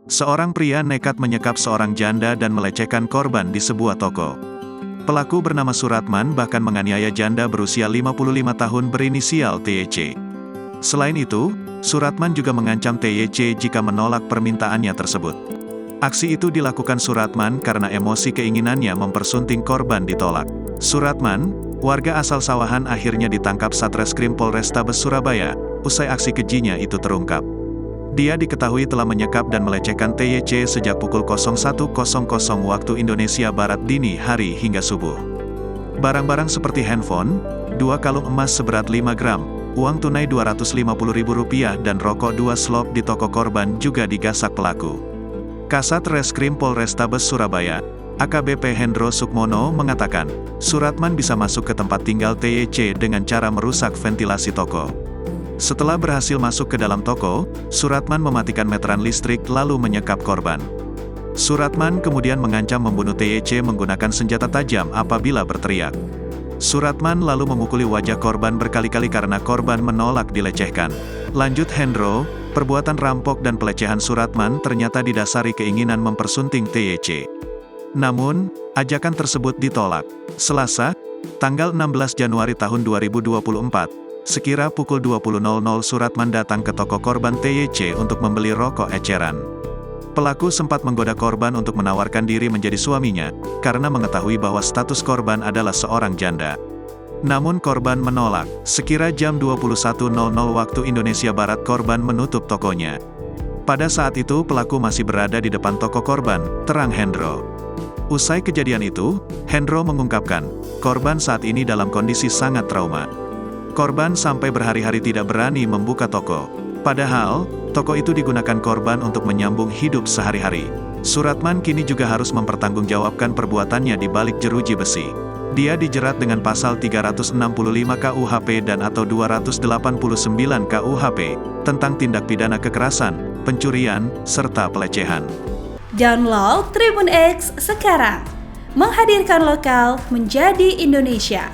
Seorang pria nekat menyekap seorang janda dan melecehkan korban di sebuah toko. Pelaku bernama Suratman bahkan menganiaya janda berusia 55 tahun berinisial TYC. Selain itu, Suratman juga mengancam TYC jika menolak permintaannya tersebut. Aksi itu dilakukan Suratman karena emosi keinginannya mempersunting korban ditolak. Suratman, warga asal Sawahan, akhirnya ditangkap Satreskrim Polrestabes Surabaya, usai aksi kejinya itu terungkap. Dia diketahui telah menyekap dan melecehkan TYC sejak pukul 01.00 waktu Indonesia Barat dini hari hingga subuh. Barang-barang seperti handphone, 2 kalung emas seberat 5 gram, uang tunai Rp250.000 dan rokok 2 slop di toko korban juga digasak pelaku. Kasat Reskrim Polrestabes Surabaya, AKBP Hendro Sukmono mengatakan, Suratman bisa masuk ke tempat tinggal TYC dengan cara merusak ventilasi toko. Setelah berhasil masuk ke dalam toko, Suratman mematikan meteran listrik lalu menyekap korban. Suratman kemudian mengancam membunuh TYC menggunakan senjata tajam apabila berteriak. Suratman lalu memukuli wajah korban berkali-kali karena korban menolak dilecehkan. Lanjut Hendro, perbuatan rampok dan pelecehan Suratman ternyata didasari keinginan mempersunting TYC. Namun, ajakan tersebut ditolak. Selasa, tanggal 16 Januari tahun 2024, sekira pukul 20.00 Suratman datang ke toko korban TYC untuk membeli rokok eceran. Pelaku sempat menggoda korban untuk menawarkan diri menjadi suaminya, karena mengetahui bahwa status korban adalah seorang janda. Namun korban menolak. Sekira jam 21.00 waktu Indonesia Barat korban menutup tokonya. Pada saat itu pelaku masih berada di depan toko korban, terang Hendro. Usai kejadian itu, Hendro mengungkapkan, korban saat ini dalam kondisi sangat trauma. Korban sampai berhari-hari tidak berani membuka toko. Padahal, toko itu digunakan korban untuk menyambung hidup sehari-hari. Suratman kini juga harus mempertanggungjawabkan perbuatannya di balik jeruji besi. Dia dijerat dengan pasal 365 KUHP dan atau 289 KUHP, tentang tindak pidana kekerasan, pencurian, serta pelecehan. Download Tribun X sekarang, menghadirkan lokal menjadi Indonesia.